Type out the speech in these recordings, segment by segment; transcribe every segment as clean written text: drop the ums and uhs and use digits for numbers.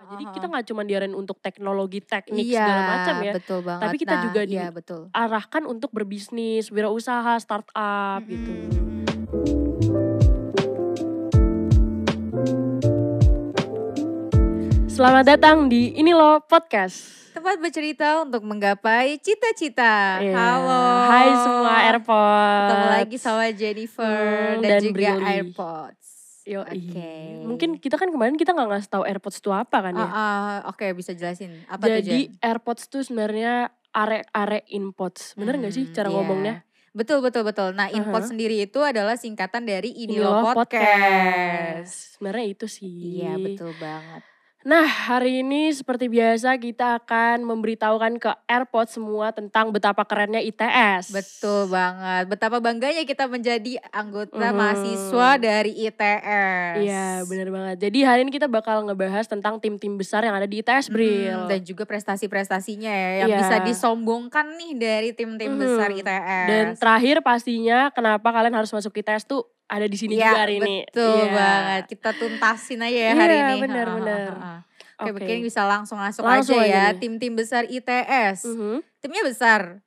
Jadi Heeh. kita nggak cuma diarahin untuk teknologi, teknik Iya, segala macam ya, betul banget. tapi kita Nah, juga iya betul. diarahkan untuk berbisnis, wirausaha, startup gitu. Mhm. Selamat datang di Ini Loh Podcast. Tempat bercerita untuk menggapai cita-cita. Iya. Halo. Hai semua Ketemu AirPods. lagi sama Jennifer dan juga Brili. AirPods. Yoi. Mungkin kita kan kemarin kita nggak ngasih tahu AirPods itu apa kan ya. Oke, bisa jelasin. Apa tuh, Jadi Jen? AirPods tuh sebenarnya are inpods. Bener gak sih cara Iya. ngomongnya? Betul. Nah, input sendiri itu adalah singkatan dari Ini Loh Loh Podcast. Sebenarnya itu sih. Iya, betul banget. Nah, hari ini seperti biasa kita akan memberitahukan ke AirPods semua tentang betapa kerennya ITS. Betul banget. Betapa bangganya kita menjadi anggota mahasiswa dari ITS. Iya, benar banget. Jadi hari ini kita bakal ngebahas tentang tim-tim besar yang ada di ITS, Bril. Dan juga prestasi-prestasinya ya, yang Iya. bisa disombongkan nih dari tim-tim besar ITS. Dan terakhir pastinya kenapa kalian harus masuk ITS tuh ada di sini juga hari ini. Betul Iya. banget. Kita tuntasin aja ya hari ini. Iya, benar. Oke, mungkin bisa langsung Langsung aja ya. nih. Tim-tim besar ITS. Timnya besar.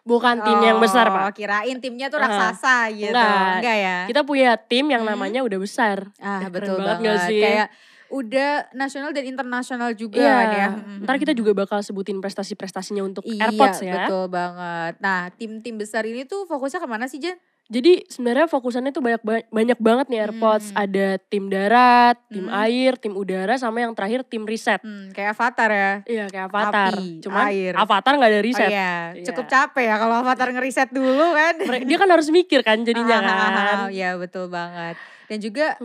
Bukan tim yang besar, Pak. Kirain timnya tuh raksasa gitu. Enggak ya. Kita punya tim yang namanya udah besar. Betul banget gak sih? Kayak udah nasional dan internasional juga kan ya. Ntar kita juga bakal sebutin prestasi-prestasinya untuk Iya, AirPods ya. betul banget. Nah, tim-tim besar ini tuh fokusnya kemana sih, Jen? Jadi sebenarnya fokusannya tuh banyak banget nih AirPods. Ada tim darat, tim air, tim udara, sama yang terakhir tim riset. Kayak Avatar ya. Iya, kayak Avatar. Api, Cuman air. Avatar gak ada riset. Iya, cukup capek ya kalau Avatar ngeriset dulu kan. Dia kan harus mikir kan jadinya kan. Iya, betul banget. Dan juga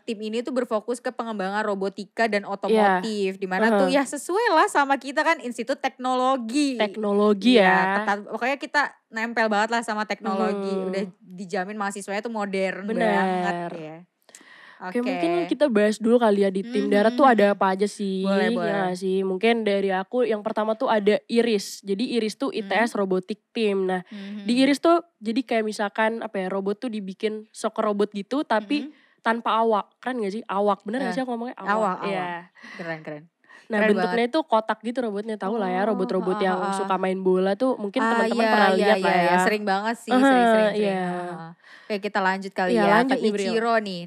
tim ini tuh berfokus ke pengembangan robotika dan otomotif. Dimana tuh ya sesuai lah sama kita kan Institut Teknologi. Teknologi ya. Ketat, pokoknya kita nempel banget lah sama teknologi. Udah dijamin mahasiswanya tuh modern banget ya. Oke, mungkin kita bahas dulu kali ya di tim darat tuh ada apa aja sih. Boleh. Ya sih, mungkin dari aku yang pertama tuh ada IRIS. Jadi IRIS tuh ITS Robotic Team. Nah, di IRIS tuh jadi kayak misalkan apa ya, robot tuh dibikin soccer robot gitu tapi tanpa awak. Keren gak sih? Awak, bener gak sih aku ngomongnya? Awak. Iya. Keren. Nah, keren bentuknya itu kotak gitu robotnya, tahu lah ya robot-robot yang suka main bola tuh mungkin teman-teman pernah lihat lah ya. Sering banget sih, sering. Iya. Oke, kita lanjut kali ya lanjut ke nih, Bril. Ichiro nih.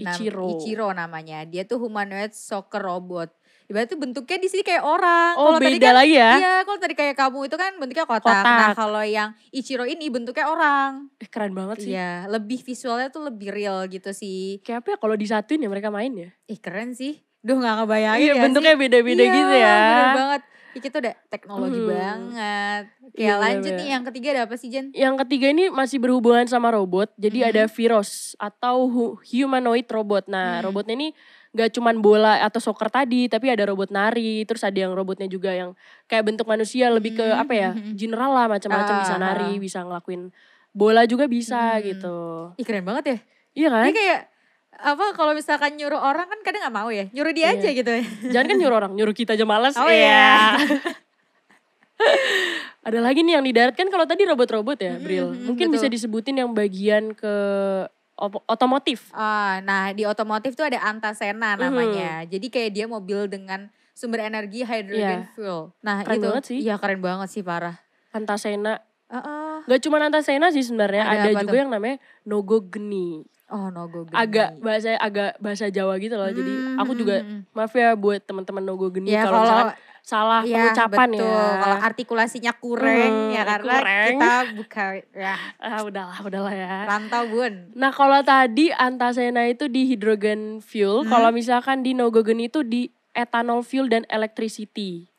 Ichiro namanya. Dia tuh humanoid soccer robot. Ibaratnya bentuknya di sini kayak orang. Oh, kalau beda tadi kan, lagi ya? Iya, kalau tadi kayak kamu itu kan bentuknya kotak. Nah, kalau yang Ichiro ini bentuknya orang. Keren banget sih. Iya, lebih visualnya tuh lebih real gitu sih. Kayak apa ya kalau disatuin ya mereka main ya? Keren sih. Duh, gak ngebayangin Iya, ya bentuknya sih. beda-beda gitu ya. Bener banget. Kita udah teknologi banget. Oke, lanjut nih yang ketiga ada apa sih, Jen? Yang ketiga ini masih berhubungan sama robot. Jadi ada Viros atau humanoid robot. Nah, robotnya ini gak cuman bola atau soccer tadi, tapi ada robot nari. Terus ada yang robotnya juga yang kayak bentuk manusia, lebih ke apa ya, general lah, macam-macam, bisa nari, bisa ngelakuin bola juga bisa gitu. Keren banget ya. Iya kan? Dia kayak apa, kalau misalkan nyuruh orang kan kadang gak mau ya, nyuruh dia aja gitu ya. Jangan kan nyuruh orang, nyuruh kita aja malas. Oh iya. Ada lagi nih yang di darat kan, kalau tadi robot-robot ya, Bril. Mungkin bisa disebutin yang bagian ke otomotif. Nah, di otomotif tuh ada Antasena namanya. Jadi kayak dia mobil dengan sumber energi hydrogen fuel. Nah, keren itu banget sih. Iya, keren banget sih, parah. Antasena. Gak cuma Antasena sih sebenarnya, ada juga yang namanya Nogogeni. Nogogeni. Agak bahasa Jawa gitu loh. Jadi aku juga maaf ya buat teman-teman Nogogeni Ya, kalau misalkan salah pengucapan betul. ya. Kalau artikulasinya kurang ya karena kita bukan ya. Udahlah ya. Rantau bun. Nah, kalau tadi Antasena itu di hydrogen fuel, kalau misalkan di Nogogeni itu di ethanol fuel dan electricity.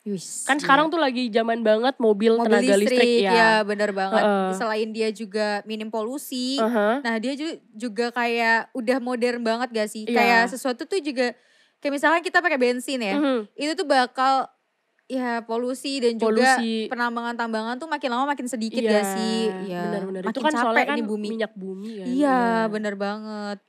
Kan sekarang tuh lagi zaman banget mobil tenaga listrik ya. Ya, benar banget. Selain dia juga minim polusi, nah dia juga kayak udah modern banget gak sih? Kayak sesuatu tuh juga, kayak misalkan kita pakai bensin ya, itu tuh bakal ya polusi dan juga penambangan tambangan tuh makin lama makin sedikit gak sih? Iya, benar. Makin Itu kan capek kan nih bumi. Minyak bumi kan. Iya, benar banget.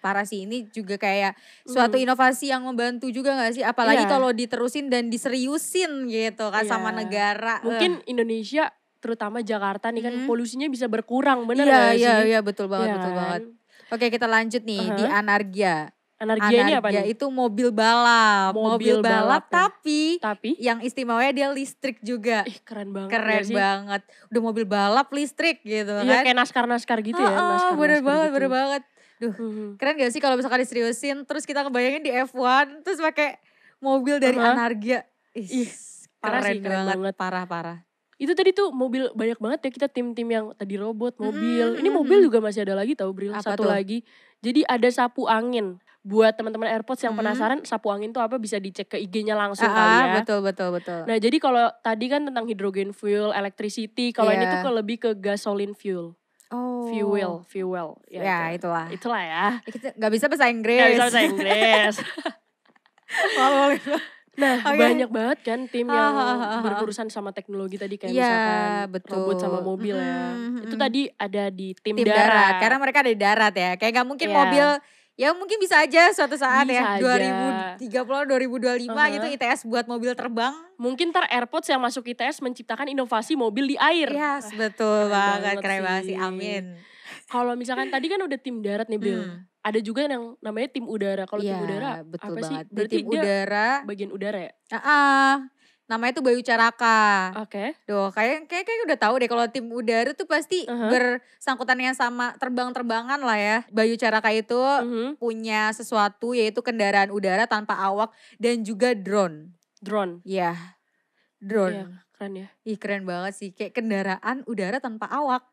Parah sih, ini juga kayak suatu inovasi yang membantu juga gak sih? Apalagi kalau diterusin dan diseriusin gitu kan sama negara. Mungkin Indonesia terutama Jakarta nih kan polusinya bisa berkurang, benar gak sih? Iya, betul banget. Oke, kita lanjut nih di Anargia. Anargia ini apa Anargia nih? itu mobil balap. Mobil balap ya. Tapi yang istimewanya dia listrik juga. Ih keren banget. Keren banget. Udah mobil balap listrik gitu kan. Iya kayak naskar-naskar gitu ya. Bener banget. Duh keren gak sih kalau misalkan diseriusin terus kita kebayangin di F1 terus pakai mobil dari Anargia. Ih keren banget. Parah. Itu tadi tuh mobil banyak banget ya kita tim-tim yang tadi robot, mobil. Ini mobil juga masih ada lagi tahu Bril. Satu lagi. Jadi ada sapu angin. Buat teman-teman AirPods yang penasaran sapu angin tuh apa bisa dicek ke IG-nya langsung kali ya. Betul. Nah jadi kalau tadi kan tentang hydrogen fuel, electricity. Kalau ini tuh lebih ke gasoline fuel. Fuel. Ya itulah. Itulah ya. Kita gak bisa bahasa Inggris. Gak bisa bahasa Inggris. Nah banyak banget kan tim yang berurusan sama teknologi tadi. Kayak misalkan robot sama mobil ya. Itu tadi ada di tim darat. Karena mereka ada di darat ya. Kayak gak mungkin mobil. Ya mungkin bisa aja suatu saat bisa ya 2030 2025 gitu ITS buat mobil terbang. Mungkin ntar AirPods yang masuk ITS menciptakan inovasi mobil di air. Yes, betul banget. Keren banget sih. Amin. Kalau misalkan tadi kan udah tim darat nih Bill. Ada juga yang namanya tim udara. Kalau tim udara betul apa banget. sih? Berarti tim udara bagian udara ya? Namanya tuh Bayu Caraka. Oke. Duh, kayak udah tahu deh kalau tim udara tuh pasti bersangkutannya sama terbang-terbangan lah ya. Bayu Caraka itu punya sesuatu yaitu kendaraan udara tanpa awak dan juga drone. Drone? Iya, drone. Iya, keren ya. Ih keren banget sih, kayak kendaraan udara tanpa awak.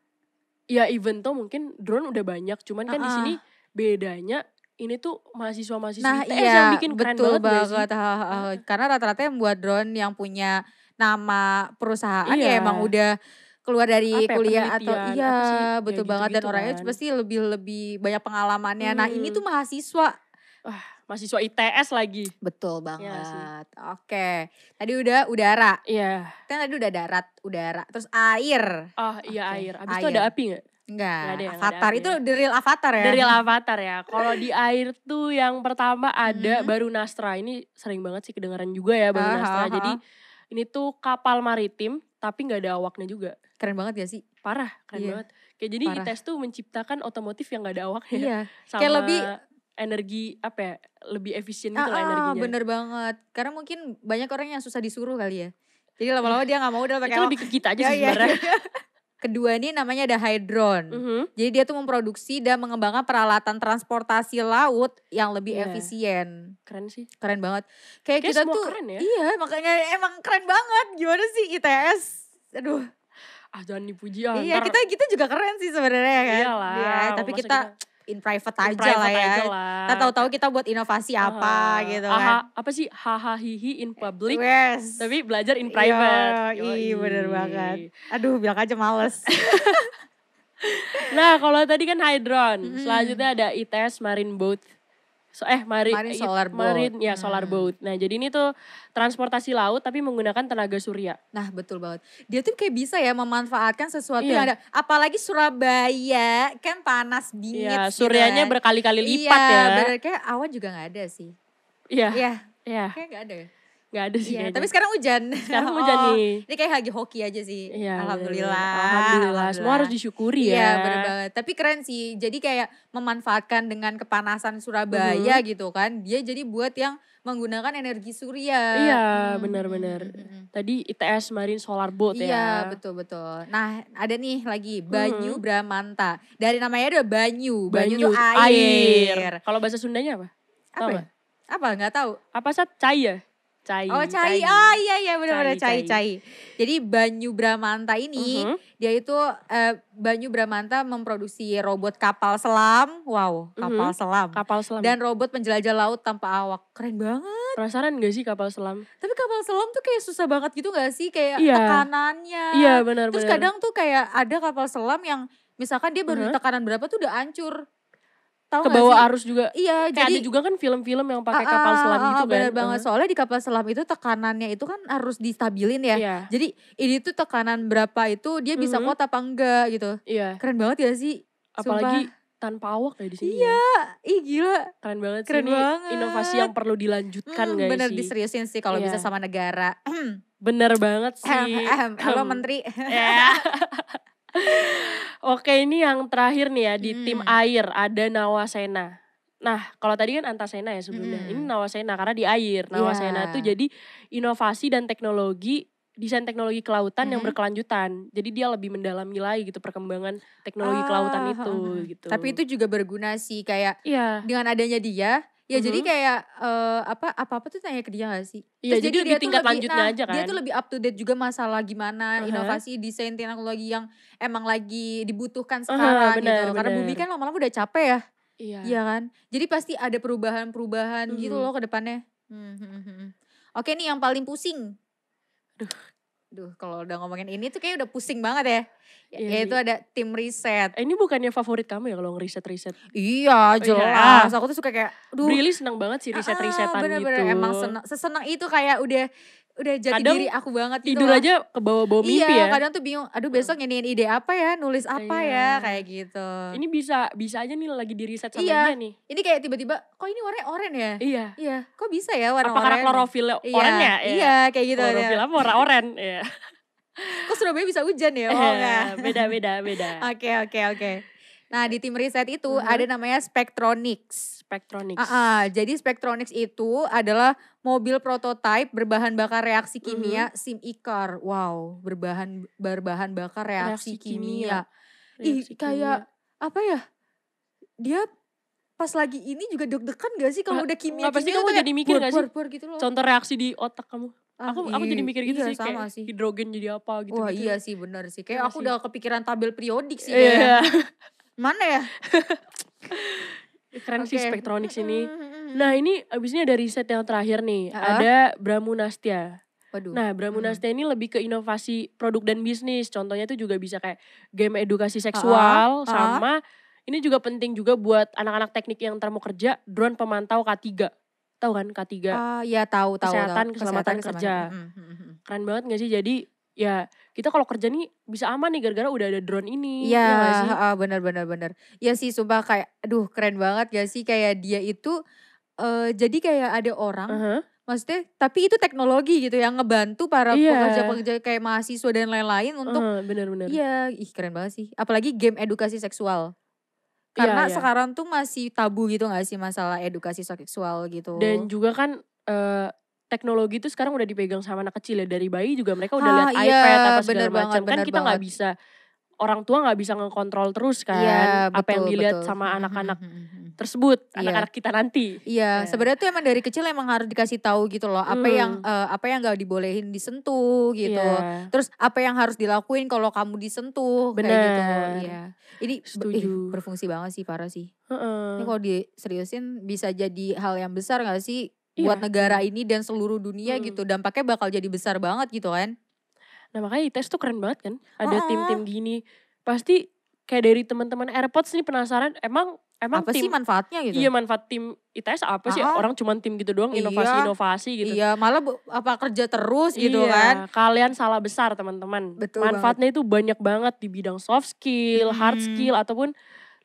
Ya even tuh mungkin drone udah banyak, cuman kan di sini bedanya ini tuh mahasiswa-mahasiswa ITS yang bikin keren banget. Karena rata-rata yang buat drone yang punya nama perusahaan ya emang udah keluar dari kuliah atau betul ya banget. Dan orangnya pasti lebih banyak pengalamannya. Nah ini tuh mahasiswa. Mahasiswa ITS lagi. Betul banget. Oke. Tadi udah udara. Iya. Kan tadi udah darat, udara. Terus air. Iya air. Abis itu ada api gak? Enggak, Avatar itu the real Avatar ya. The real Avatar ya. Kalau di air tuh yang pertama ada Baru Nastra. Ini sering banget sih kedengaran juga ya Baru Nastra. Jadi ini tuh kapal maritim tapi gak ada awaknya juga. Keren banget gak sih? Parah, keren banget. Kayak jadi ITS tuh menciptakan otomotif yang gak ada awaknya. Iya. Sama kayak lebih energi apa ya, lebih efisien gitu lah energinya. Bener banget. Karena mungkin banyak orang yang susah disuruh kali ya. Jadi lama-lama dia gak mau udah pakai awak. Itu lebih ke kita aja sih sebenarnya. Kedua ini namanya ada Hydron. Jadi dia tuh memproduksi dan mengembangkan peralatan transportasi laut yang lebih efisien. Keren sih. Keren banget. Kayak kita tuh keren ya. Iya, makanya emang keren banget. Gimana sih ITS? Aduh. Jangan dipuji Iya, kita juga keren sih sebenarnya kan. Iyalah. Ya, tapi kita in private aja lah ya. Kita tahu-tahu kita buat inovasi apa gitu kan. Apa sih hihi in public. Yes. Tapi belajar in private. Iya bener banget. Aduh bilang aja males. Nah kalau tadi kan Hydron. Selanjutnya ada ITS Marine Boat. Marine Solar Boat. Marine ya Solar Boat. Nah jadi ini tuh transportasi laut tapi menggunakan tenaga surya. Nah betul banget. Dia tuh kayak bisa ya memanfaatkan sesuatu yang ada. Apalagi Surabaya kan panas bingit. Iya suryanya berkali-kali lipat ya. Iya bener kayak awan juga gak ada sih. Iya. Kayak gak ada ya. Gak ada sih tapi sekarang hujan. Sekarang hujan nih. Ini kayak lagi hoki aja sih. Iya, Alhamdulillah. Semua harus disyukuri ya. Iya bener banget. Tapi keren sih. Jadi kayak memanfaatkan dengan kepanasan Surabaya gitu kan. Dia jadi buat yang menggunakan energi surya. Iya benar-benar. Tadi ITS Marine Solar Boat ya. Iya betul-betul. Nah ada nih lagi Banyu Bramanta. Dari namanya ada Banyu. Banyu tuh air. Kalau bahasa Sundanya apa? Apa gak tahu. Apa sih? Cai ya? Cai. Iya benar-benar cai. Jadi Banyu Bramanta ini dia itu Banyu Bramanta memproduksi robot kapal selam. Wow, kapal selam. Dan robot penjelajah laut tanpa awak. Keren banget. Penasaran gak sih kapal selam? Tapi kapal selam tuh kayak susah banget gitu gak sih? Kayak tekanannya. Iya benar-benar. Terus kadang tuh kayak ada kapal selam yang misalkan dia baru di tekanan berapa tuh udah hancur. Tahu ke bawah arus juga. Iya, kayak ada juga kan film-film yang pakai kapal selam gitu kan. Bener banget. Soalnya di kapal selam itu tekanannya itu kan harus distabilin ya. Iya. Jadi ini tuh tekanan berapa itu dia bisa kuat apa enggak gitu. Iya. Keren banget ya sih. Apalagi tanpa awak kayak di sini. Iya, gila. Keren banget sih. Keren ini banget. Inovasi yang perlu dilanjutkan guys. Bener diseriusin sih kalau bisa sama negara. Bener banget sih. Halo Menteri. Oke ini yang terakhir nih ya di tim air ada Nawasena. Nah, kalau tadi kan Antasena ya sebelumnya. Ini Nawasena karena di air. Nawasena itu jadi inovasi dan desain teknologi kelautan yang berkelanjutan. Jadi dia lebih mendalami lagi gitu perkembangan teknologi kelautan itu gitu. Tapi itu juga berguna sih kayak dengan adanya dia, ya jadi kayak apa-apa tuh tanya ke dia gak sih? Iya, jadi lebih tingkat lanjutnya aja kan. Dia tuh lebih up to date juga masalah gimana inovasi desain teknologi yang emang lagi dibutuhkan sekarang gitu. Karena bumi kan lama-lama udah capek ya. Iya kan? Jadi pasti ada perubahan-perubahan gitu loh ke depannya. Oke nih yang paling pusing. Duh kalau udah ngomongin ini tuh kayak udah pusing banget ya. Yaitu ada tim riset. Ini bukannya favorit kamu ya kalau ngeriset-riset? Iya jelas. Aku tuh suka kayak Brili seneng banget sih riset-risetan bener-bener, gitu. Emang sesenang itu kayak udah jati diri aku banget gitu. Tidur aja ke bawah-bawah mimpi ya. Kadang tuh bingung, aduh besok nyediain ide apa ya, nulis apa ya, kayak gitu. Ini bisa aja nih lagi di riset sama dia nih. Ini kayak tiba-tiba, kok ini warnanya oranye ya? Iya. Kok bisa ya warna oranye? Apa karena klorofil oranye ya? Iya, kayak gitu. Klorofil apa warna oranye? Iya. Kok Surabaya bisa hujan ya? Oh enggak. Beda. Oke. Nah di tim riset itu ada namanya Spectronics. Jadi Spectronics itu adalah mobil prototipe berbahan bakar reaksi kimia SIM ICAR. Wow, berbahan bakar reaksi kimia. Kayak apa ya? Dia pas lagi ini juga deg-degan gak sih kalau udah kimia? Pasti kamu jadi mikir gak sih? Gitu loh. Contoh reaksi di otak kamu. Aku jadi mikir gitu sih, kayak hidrogen jadi apa gitu. Wah iya sih bener sih. Kayak aku udah kepikiran tabel periodik sih. Mana ya? Keren sih Spectronics ini. Nah ini abis ini ada riset yang terakhir nih. Ada Bramunastya. Nah Bramunastya ini lebih ke inovasi produk dan bisnis. Contohnya itu juga bisa kayak game edukasi seksual. Sama ini juga penting juga buat anak-anak teknik yang ntar mau kerja. Drone pemantau K3. Tahu kan K3? Iya tahu. Kesehatan, keselamatan kerja. Keren banget gak sih? Jadi ya kita kalau kerja nih bisa aman nih gara-gara udah ada drone ini. Iya bener. Ya sih sumpah kayak aduh keren banget gak sih kayak dia itu jadi kayak ada orang maksudnya tapi itu teknologi gitu yang ngebantu para pekerja-pekerja kayak mahasiswa dan lain-lain untuk bener. Iya keren banget sih. Apalagi game edukasi seksual. Karena sekarang tuh masih tabu gitu gak sih masalah edukasi seksual gitu. Dan juga kan teknologi itu sekarang udah dipegang sama anak kecil ya. Dari bayi juga mereka udah lihat iPad apa segala macam. Kan kita gak bisa, orang tua gak bisa ngekontrol terus kan. Apa yang dilihat sama anak-anak tersebut. Anak-anak kita nanti. Iya sebenarnya tuh emang dari kecil emang harus dikasih tahu gitu loh. Apa yang gak dibolehin disentuh gitu. Terus apa yang harus dilakuin kalau kamu disentuh. Kayak gitu. Iya. Ini berfungsi banget sih parah sih. Ini kalau diseriusin bisa jadi hal yang besar gak sih? Buat negara ini dan seluruh dunia gitu. Dampaknya bakal jadi besar banget gitu kan. Nah makanya ITS tuh keren banget kan. Ada tim-tim gini. Pasti kayak dari teman-teman AirPods nih penasaran. Emang apa sih manfaatnya gitu? Iya manfaat tim ITS apa sih? Orang cuma tim gitu doang inovasi-inovasi gitu. Iya malah apa kerja terus gitu kan. Kalian salah besar teman-teman. Manfaatnya itu banyak banget di bidang soft skill, hard skill ataupun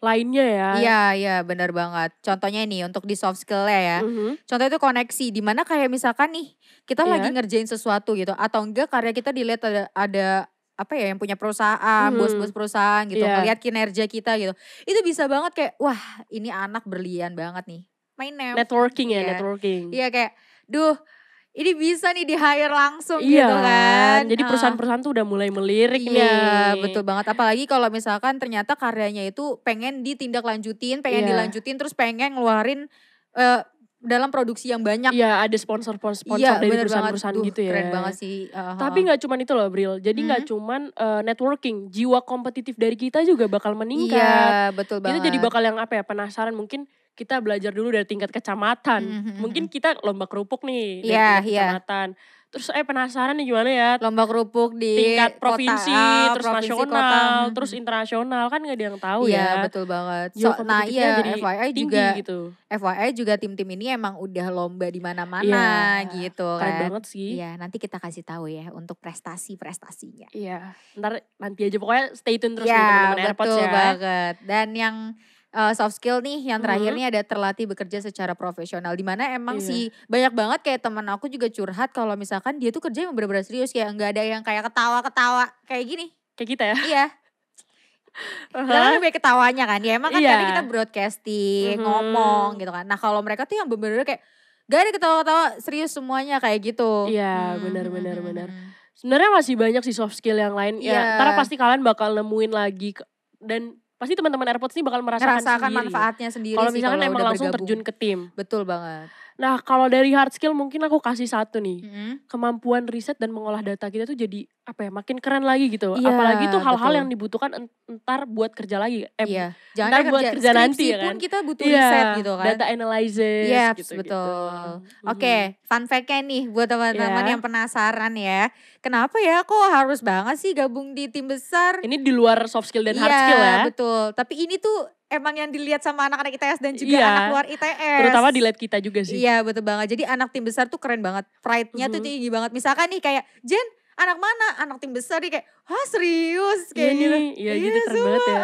lainnya ya. Iya benar banget. Contohnya nih untuk di soft skill ya. Contohnya itu koneksi. Dimana kayak misalkan nih kita lagi ngerjain sesuatu gitu. Atau enggak karya kita dilihat ada apa ya yang punya perusahaan, bos-bos perusahaan gitu. Ngeliat kinerja kita gitu. Itu bisa banget kayak wah ini anak berlian banget nih. Networking ya networking. Iya kayak duh ini bisa nih di hire langsung gitu kan. Jadi perusahaan-perusahaan tuh udah mulai melirik nih. Iya betul banget. Apalagi kalau misalkan ternyata karyanya itu pengen ditindaklanjutin, pengen dilanjutin terus pengen ngeluarin dalam produksi yang banyak. Iya ada sponsor dari perusahaan-perusahaan gitu ya. Keren banget sih. Tapi gak cuman itu loh Bril. Jadi gak cuman networking. Jiwa kompetitif dari kita juga bakal meningkat. Iya betul banget. Kita jadi bakal yang apa ya penasaran mungkin. Kita belajar dulu dari tingkat kecamatan. Mungkin kita lomba kerupuk nih dari tingkat kecamatan. Terus penasaran nih gimana ya. Lomba kerupuk di tingkat provinsi, terus nasional, kota. Terus internasional. Kan gak ada yang tahu ya. Iya betul banget. Nah jadi FYI juga gitu. FYI juga tim-tim ini emang udah lomba di mana-mana gitu kan. Keren banget sih. Iya nanti kita kasih tahu ya untuk prestasi-prestasinya. Iya nanti aja pokoknya stay tune terus nih teman-teman AirPods ya. Betul banget. Dan yang soft skill nih yang terakhir nih ada terlatih bekerja secara profesional. Dimana emang sih banyak banget kayak teman aku juga curhat kalau misalkan dia tuh kerja yang bener-bener serius ya. Gak ada yang kayak ketawa-ketawa kayak gini. Kayak kita ya? Iya. Kita kan banyak ketawanya kan. Ya emang kan karena kita broadcasting, ngomong gitu kan. Nah kalau mereka tuh yang bener-bener kayak gak ada ketawa-ketawa, serius semuanya kayak gitu. Iya benar. Sebenarnya masih banyak sih soft skill yang lain. Ya ntar pasti kalian bakal nemuin lagi. Dan pasti teman-teman AirPods ini bakal merasakan sendiri. Manfaatnya sendiri kalau sih misalkan kalau emang udah langsung bergabung. Terjun ke tim. Betul banget. Nah kalau dari hard skill mungkin aku kasih satu nih. Kemampuan riset dan mengolah data kita tuh jadi apa ya, makin keren lagi gitu. Apalagi tuh hal-hal yang dibutuhkan entar buat kerja lagi. Jangan buat kerja nanti ya kan. pun kita butuh riset gitu kan. Data analysis gitu. Betul. Oke, fun fact-nya nih buat teman-teman yang penasaran ya. Kenapa ya kok harus banget sih gabung di tim besar? Ini di luar soft skill dan hard skill ya. Iya betul, tapi ini tuh emang yang dilihat sama anak-anak ITS dan juga anak luar ITS. Terutama di lab kita juga sih. Iya betul banget, jadi anak tim besar tuh keren banget. Pride-nya tuh tinggi banget. Misalkan nih kayak Jen, anak mana? Anak tim besar nih kayak, hah serius? Kayak gitu. Iya gitu keren banget ya.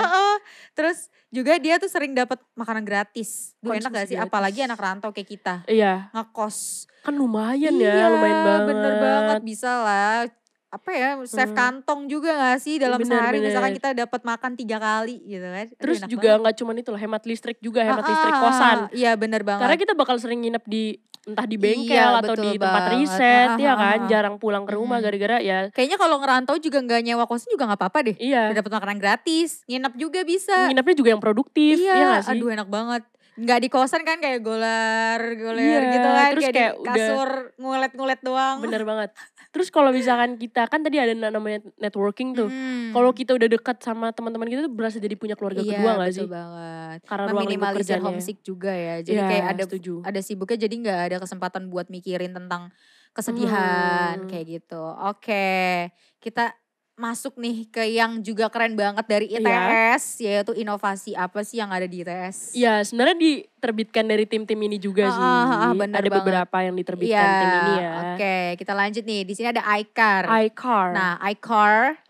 Terus juga dia tuh sering dapat makanan gratis. Duh enak gak sih? Gratis. Apalagi anak rantau kayak kita. Iya. Ngekos. Kan lumayan ya, lumayan banget. Bener banget, bisa lah. Apa ya, save kantong juga gak sih dalam sehari. Misalkan kita dapat makan 3 kali gitu kan. Terus juga gak cuma itu loh, hemat listrik juga, hemat listrik kosan. Iya bener banget. Karena kita bakal sering nginep di entah di bengkel atau di tempat riset ya kan. Jarang pulang ke rumah gara-gara ya. Kayaknya kalau ngerantau juga gak nyewa kosan juga gak apa-apa deh. Iya. Udah dapat makanan gratis, nginep juga bisa. Nginepnya juga yang produktif, iya gak sih? Aduh enak banget. Nggak di kosan kan kayak goler gitu kan. Terus kayak di kasur ngulet-ngulet doang. Bener banget. Terus kalau misalkan kita kan tadi ada namanya networking tuh. Kalau kita udah dekat sama teman-teman kita tuh berasa jadi punya keluarga kedua gak sih? Iya betul banget. Karena meminimalisir homesick juga ya. Jadi kayak ada sibuknya jadi gak ada kesempatan buat mikirin tentang kesedihan kayak gitu. Oke, kita masuk nih ke yang juga keren banget dari ITS, yaitu inovasi apa sih yang ada di ITS? Iya, sebenarnya diterbitkan dari tim-tim ini juga sih. Ada beberapa yang diterbitkan tim ini ya. Oke, kita lanjut nih. Di sini ada iCar. Nah, iCar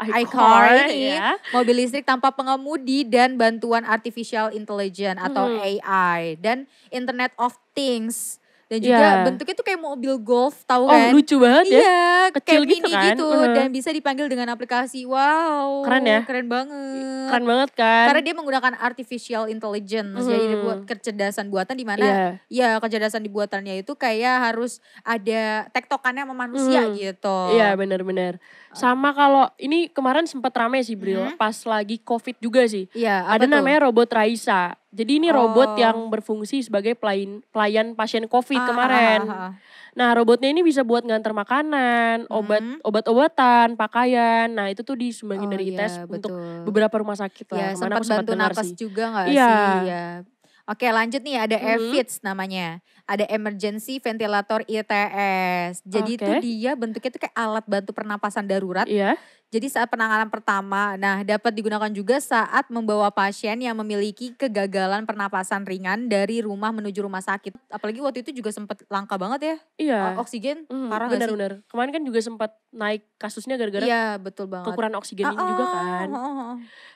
ini mobil listrik tanpa pengemudi dan bantuan artificial intelligence atau AI dan Internet of Things. Dan juga bentuknya tuh kayak mobil golf, tahu kan? Oh lucu banget ya. Iya, kecil kayak gitu mini kan. gitu. Dan bisa dipanggil dengan aplikasi. Wow. Keren ya. Keren banget. Keren banget kan. Karena dia menggunakan artificial intelligence. Jadi dia buat kecerdasan buatan di mana kecerdasan di buatannya itu kayak harus ada tektokannya sama manusia gitu. Iya benar-benar. Sama kalau ini kemarin sempat rame sih Bril, pas lagi COVID juga sih. Iya, ada namanya robot Raisa. Jadi ini robot yang berfungsi sebagai pelayan pasien COVID kemarin. Nah robotnya ini bisa buat nganter makanan, obat-obatan, pakaian. Nah itu tuh disumbangin dari ITS untuk beberapa rumah sakit lah. Sempat bantu napas juga gak sih? Iya. Oke lanjut nih ada EVITS namanya. Ada Emergency Ventilator ITS. Jadi itu dia bentuknya tuh kayak alat bantu pernapasan darurat. Jadi saat penanganan pertama, nah dapat digunakan juga saat membawa pasien yang memiliki kegagalan pernapasan ringan dari rumah menuju rumah sakit. Apalagi waktu itu juga sempat langka banget ya. Iya. Oksigen parah gak sih? Benar-benar. Kemarin kan juga sempat naik kasusnya gara-gara betul banget. kekurangan oksigen ini juga kan.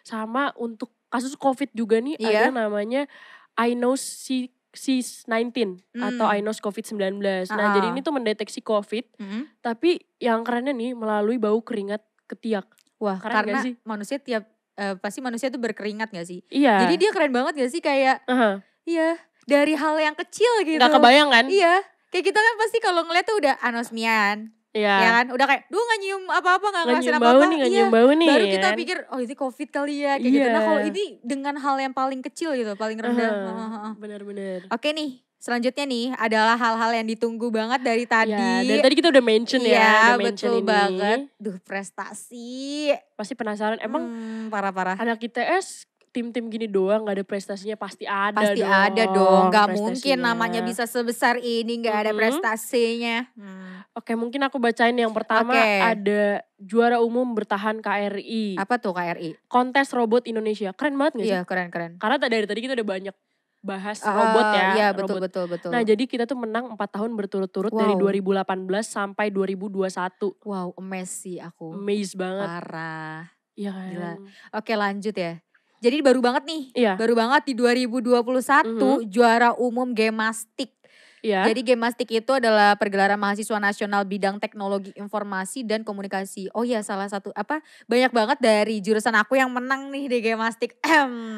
Sama untuk kasus COVID juga nih ada namanya iNOS C19 atau iNOS COVID-19. Nah jadi ini tuh mendeteksi COVID, tapi yang kerennya nih melalui bau keringat ketiak. Wah karena manusia pasti manusia tuh berkeringat gak sih? Iya. Jadi dia keren banget gak sih kayak, dari hal yang kecil gitu. Gak kebayang kan? Iya, kayak kita kan pasti kalau ngeliat tuh udah anosmian. Iya kan, udah kayak, gak nyium apa-apa, gak ngerasain apa-apa. Gak nyium bau nih. Baru kita pikir, oh ini COVID kali ya, kayak gitu. Nah kalau ini dengan hal yang paling kecil gitu, paling rendah. Bener-bener. Oke nih, selanjutnya nih adalah hal-hal yang ditunggu banget dari tadi. Dari tadi kita udah mention ya. Iya betul banget. Duh prestasi. Pasti penasaran, emang parah-parah. Anak ITS tim-tim gini doang gak ada prestasinya, pasti ada dong. Pasti ada dong, gak mungkin namanya bisa sebesar ini gak ada prestasinya. Oke mungkin aku bacain yang pertama ada juara umum bertahan KRI. Apa tuh KRI? Kontes Robot Indonesia, keren banget gak sih? Iya keren. Karena dari tadi kita udah banyak bahas robot ya. Iya betul. Nah jadi kita tuh menang 4 tahun berturut-turut dari 2018 sampai 2021. Wow amazed sih aku. Amazed banget. Parah. Iya kan. Gila. Oke lanjut ya. Jadi baru banget nih, baru banget di 2021 juara umum Gemastik. Iya. Jadi Gemastik itu adalah pergelaran mahasiswa nasional bidang teknologi informasi dan komunikasi. Oh iya, salah satu banyak banget dari jurusan aku yang menang nih di Gemastik.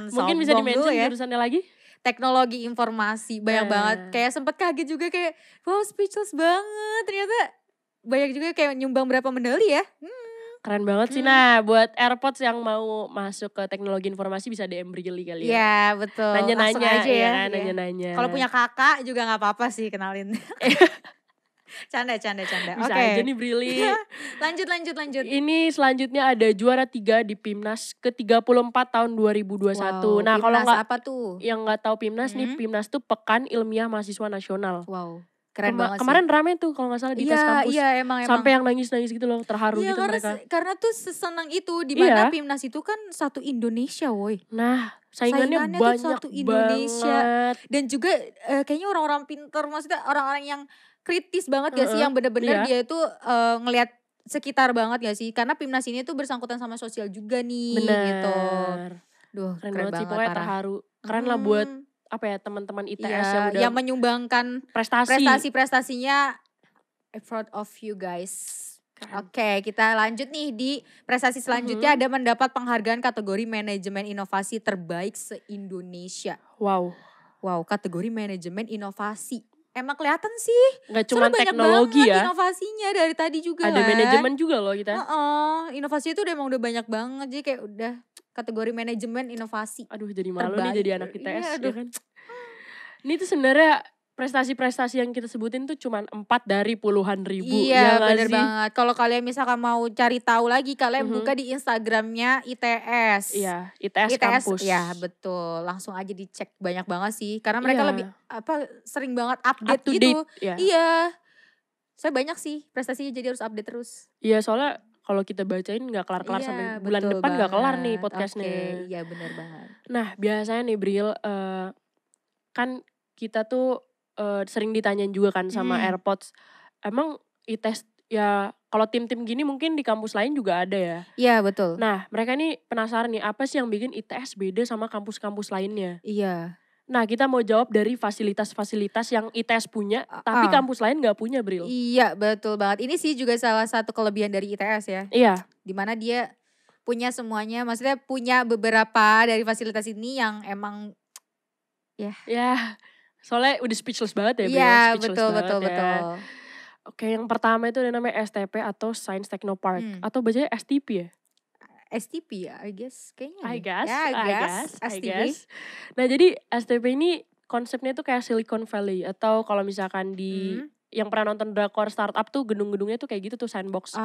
Mungkin bisa di-mention ya jurusannya lagi? Teknologi informasi, banyak banget. Kayak sempet kaget juga kayak wow, speechless banget. Ternyata banyak juga kayak nyumbang berapa medali ya. Keren banget sih. Nah, buat AirPods yang mau masuk ke teknologi informasi bisa DM Brili kali ya. Iya, betul. Nanya-nanya aja ya. kan, nanya-nanya. Kalau punya kakak juga gak apa-apa sih kenalin. Canda. Bisa aja nih Brili. lanjut. Ini selanjutnya ada juara 3 di PIMNAS ke-34 tahun 2021. Wow, nah, kalau nggak apa tuh? Yang nggak tahu PIMNAS nih, PIMNAS tuh Pekan Ilmiah Mahasiswa Nasional. Wow. Keren banget sih. Kemarin rame tuh kalau gak salah di tes kampus. Iya, emang. Sampai yang nangis-nangis gitu loh, terharu gitu mereka. Karena tuh sesenang itu, di mana PIMNAS itu kan satu Indonesia woy. Nah, saingannya banyak tuh satu Indonesia. Banget. Dan juga kayaknya orang-orang pinter, maksudnya orang-orang yang kritis banget gak sih, yang bener-bener dia itu ngelihat sekitar banget gak sih. Karena PIMNAS ini tuh bersangkutan sama sosial juga nih. Bener. Gitu. Duh, keren banget sih, pokoknya terharu. Keren lah buat teman-teman ITS yang menyumbangkan prestasinya. Proud of you guys. Oke, kita lanjut nih di prestasi selanjutnya. Ada mendapat penghargaan kategori manajemen inovasi terbaik se-Indonesia. Wow, kategori manajemen inovasi. Emang kelihatan sih. Gak cuma teknologi ya. Inovasinya dari tadi juga. Ada manajemen juga loh kita. Inovasi itu udah banyak banget. Jadi kayak udah kategori manajemen inovasi. Aduh, jadi malu nih jadi anak ITS. Ya kan? Ini tuh sebenarnya prestasi-prestasi yang kita sebutin tuh cuma 4 dari puluhan ribu. Iya, bener banget. Kalau kalian misalkan mau cari tahu lagi, kalian buka di Instagramnya ITS. Iya, ITS kampus. Ya betul, langsung aja dicek, banyak banget sih. Karena mereka lebih sering banget update gitu. Iya. Saya banyak sih prestasinya, jadi harus update terus. Iya, soalnya kalau kita bacain gak kelar-kelar sampai bulan depan gak kelar nih podcastnya. Iya, bener banget. Nah, biasanya nih Bril, kan kita tuh sering ditanyain juga kan sama AirPods, emang ITS ya kalau tim-tim gini mungkin di kampus lain juga ada ya? Iya, betul. Nah, mereka ini penasaran nih, apa sih yang bikin ITS beda sama kampus-kampus lainnya? Iya. Nah, kita mau jawab dari fasilitas-fasilitas yang ITS punya, tapi kampus lain gak punya, Bril. Iya, betul banget. Ini sih juga salah satu kelebihan dari ITS ya. Iya. Dimana dia punya semuanya, maksudnya punya beberapa dari fasilitas ini yang emang ya. Soalnya udah speechless banget ya. Iya, betul. Oke, yang pertama itu ada namanya STP atau Science Technopark. Atau bacanya STP ya? STP ya, I guess. Kayaknya. I guess. STP. Nah, jadi STP ini konsepnya tuh kayak Silicon Valley. Atau kalau misalkan di yang pernah nonton drakor startup tuh gedung-gedungnya tuh kayak gitu tuh sandbox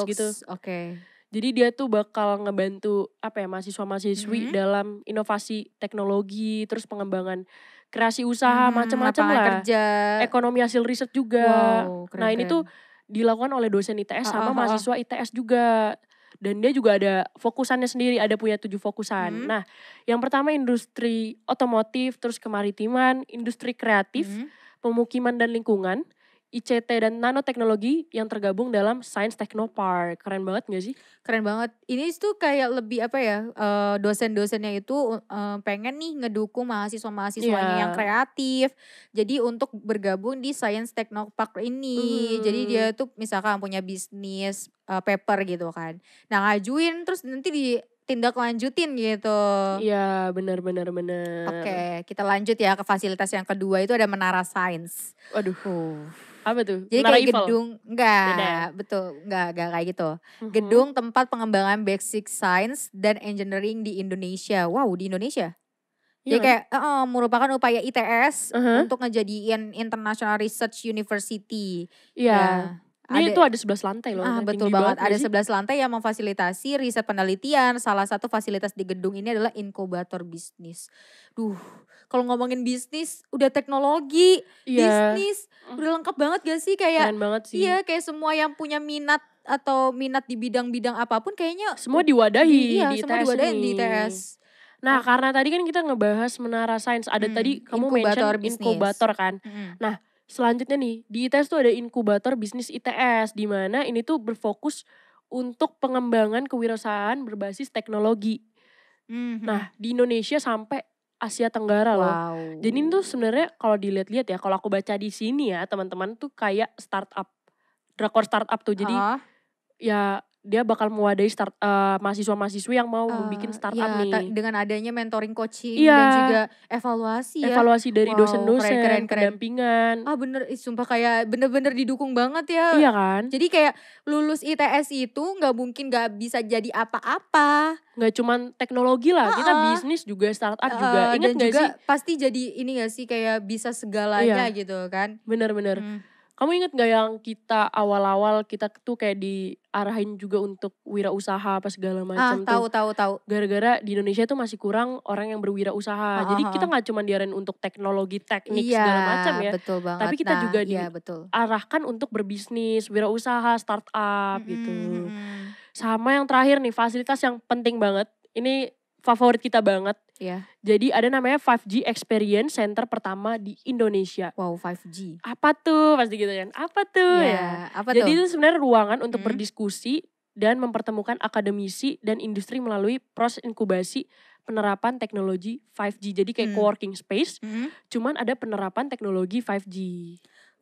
gitu. Oke. Jadi dia tuh bakal ngebantu mahasiswa-mahasiswi dalam inovasi teknologi, terus pengembangan kreasi usaha macam-macam lah. Kerja. Ekonomi hasil riset juga. Wow, keren, nah ini tuh dilakukan oleh dosen ITS sama mahasiswa ITS juga. Dan dia juga ada fokusannya sendiri, ada punya 7 fokusan. Nah yang pertama industri otomotif, terus kemaritiman, industri kreatif, pemukiman dan lingkungan, ICT dan nanoteknologi yang tergabung dalam Science Technopark. Keren banget gak sih? Keren banget. Ini tuh kayak lebih dosen-dosennya itu pengen nih ngedukung mahasiswa-mahasiswanya yang kreatif. Jadi untuk bergabung di Science Technopark ini. Jadi dia tuh misalkan punya bisnis paper gitu kan. Nah ngajuin terus nanti tindak lanjutin gitu. Iya, benar. Oke, kita lanjut ya ke fasilitas yang kedua, itu ada Menara Sains. Waduh. Apa tuh? Jadi Menara kayak Eiffel? gedung, enggak kayak gitu. Gedung tempat pengembangan basic science dan engineering di Indonesia. Wow, di Indonesia? Jadi kayak merupakan upaya ITS untuk ngejadiin International Research University. Iya. Ini tuh ada 11 lantai loh. Betul banget, ada 11 lantai yang memfasilitasi riset penelitian. Salah satu fasilitas di gedung ini adalah inkubator bisnis. Kalau ngomongin bisnis, udah teknologi, bisnis, udah lengkap banget gak sih? Kayak, keren banget sih. Iya, kayak semua yang punya minat atau minat di bidang-bidang apapun kayaknya. Semua diwadahi di ITS semua diwadahi di ITS. Nah karena tadi kan kita ngebahas Menara Sains, ada tadi kamu mention inkubator kan. Nah selanjutnya nih, di ITS tuh ada inkubator bisnis ITS, di mana ini tuh berfokus untuk pengembangan kewirausahaan berbasis teknologi. Nah di Indonesia sampai Asia Tenggara loh. Jadi itu sebenarnya kalau dilihat-lihat ya, kalau aku baca di sini ya teman-teman tuh kayak startup, drakor startup tuh. Jadi ya dia bakal mewadahi mahasiswa-mahasiswi yang mau membuat startup nih. Dengan adanya mentoring, coaching, dan juga evaluasi ya. Evaluasi dari dosen-dosen, pendampingan. Bener, sumpah kayak bener-bener didukung banget ya. Iya kan? Jadi kayak lulus ITS itu gak mungkin gak bisa jadi apa-apa. Gak cuman teknologi lah, kita bisnis juga, startup juga. Ingat gak sih? Pasti jadi ini gak sih, kayak bisa segalanya gitu kan. Bener-bener. Kamu inget gak yang kita awal-awal kita tuh kayak diarahin juga untuk wirausaha apa segala macam tuh. Tahu. Gara-gara di Indonesia tuh masih kurang orang yang berwirausaha. Jadi kita gak cuma diarahin untuk teknologi, teknik segala macam ya. Betul banget. Tapi kita juga diarahkan untuk berbisnis, wirausaha, startup gitu. Sama yang terakhir nih, fasilitas yang penting banget. Ini favorit kita banget. Jadi ada namanya 5G Experience Center pertama di Indonesia. 5G. Apa tuh? Pasti gitu kan. Apa tuh ya? Jadi itu sebenarnya ruangan untuk berdiskusi dan mempertemukan akademisi dan industri melalui proses inkubasi penerapan teknologi 5G. Jadi kayak coworking space, cuman ada penerapan teknologi 5G.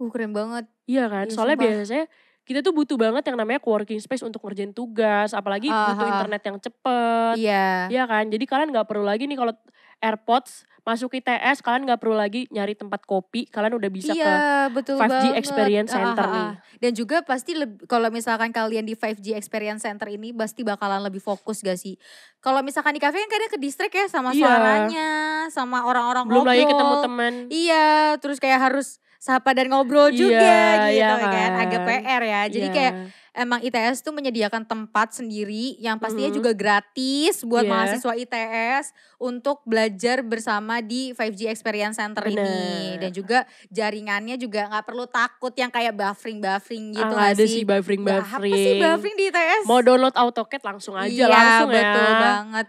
Keren banget. Iya kan? Soalnya biasanya kita tuh butuh banget yang namanya coworking space untuk ngerjain tugas, apalagi butuh internet yang cepet. Iya kan? Jadi kalian gak perlu lagi nih kalau AirPods masuk ITS, kalian gak perlu lagi nyari tempat kopi, kalian udah bisa ke 5G Experience Center nih. Dan juga pasti kalau misalkan kalian di 5G Experience Center ini pasti bakalan lebih fokus gak sih? Kalau misalkan di cafe kan kadang ke distract ya sama suaranya, sama orang-orang ngobrol. Belum lagi ketemu teman. Iya, terus kayak harus sapa dan ngobrol juga gitu kan. Agak PR ya. Jadi kayak emang ITS tuh menyediakan tempat sendiri yang pastinya juga gratis buat mahasiswa ITS untuk belajar bersama di 5G Experience Center ini. Dan juga jaringannya juga gak perlu takut yang kayak buffering gitu gak ada sih. sih buffering. Apa sih buffering di ITS? Mau download AutoCAD langsung aja langsung ya. Betul banget.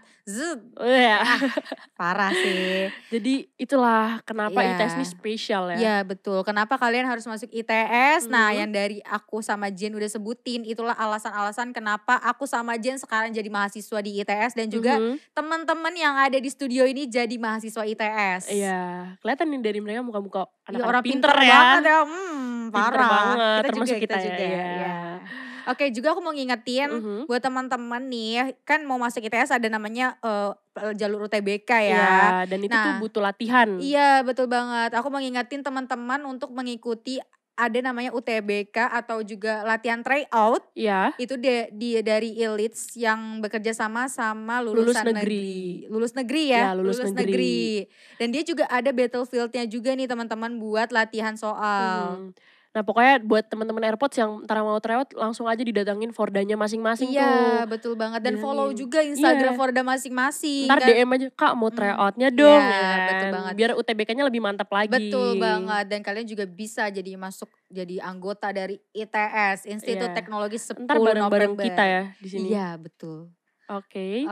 Parah sih. Jadi itulah kenapa ITS ini spesial ya. Iya betul. Kenapa kalian harus masuk ITS? Nah yang dari aku sama Jen udah sebutin, itulah alasan-alasan kenapa aku sama Jen sekarang jadi mahasiswa di ITS. Dan juga teman-teman yang ada di studio ini jadi mahasiswa ITS. Iya, kelihatan nih dari mereka muka-muka anak-anak orang pinter ya. Banget ya. Parah. Pinter banget, Kita kita juga. Ya. Oke, juga aku mau ngingetin buat teman-teman nih, kan mau masuk ITS ada namanya jalur UTBK ya. Iya, dan itu tuh butuh latihan. Iya, betul banget. Aku mau ngingetin teman-teman untuk mengikuti ada namanya UTBK atau juga latihan tryout. Iya. Itu dari ILITS yang bekerja sama lulusan negeri. Lulus negeri ya? Lulus negeri. Dan dia juga ada battlefieldnya juga nih teman-teman buat latihan soal. Nah pokoknya buat teman-teman AirPods yang ntar mau tryout langsung aja didatangin Fordanya masing-masing tuh. Iya betul banget. Dan follow juga Instagram Forda masing-masing. Ntar DM aja, Kak mau tryoutnya dong. Betul banget. Biar UTBK-nya lebih mantap lagi. Betul banget. Dan kalian juga bisa jadi anggota dari ITS, Institut Teknologi 10 Ntar bareng-bareng November. kita ya di sini. Iya betul. Oke.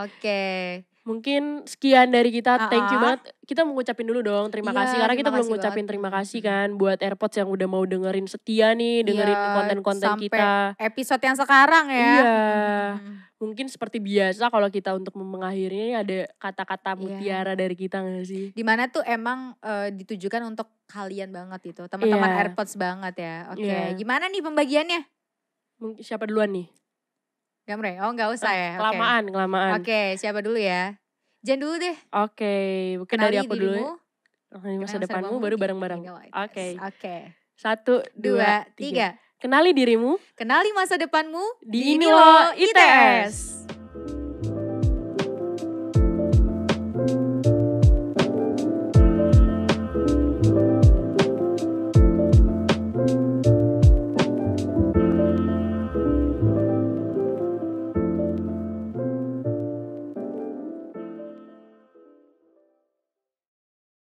Mungkin sekian dari kita, thank you banget. Kita mau ngucapin dulu dong terima kasih. Karena kita belum ngucapin terima kasih kan buat AirPods yang udah mau dengerin setia nih, dengerin konten-konten kita. Sampai episode yang sekarang ya. Iya. Mungkin seperti biasa kalau kita untuk mengakhiri ada kata-kata mutiara dari kita gak sih? Dimana tuh emang ditujukan untuk kalian banget itu, teman-teman AirPods banget ya. Oke, gimana nih pembagiannya? Mungkin siapa duluan nih? Gamre, gak usah ya. Kelamaan. Oke, siapa dulu ya? Jen dulu deh. Oke, mungkin dari aku dulu ya. Masa depanmu baru bareng-bareng. Oke. 1, 2, 3. Kenali dirimu. Kenali masa depanmu. Di ini loh ITS.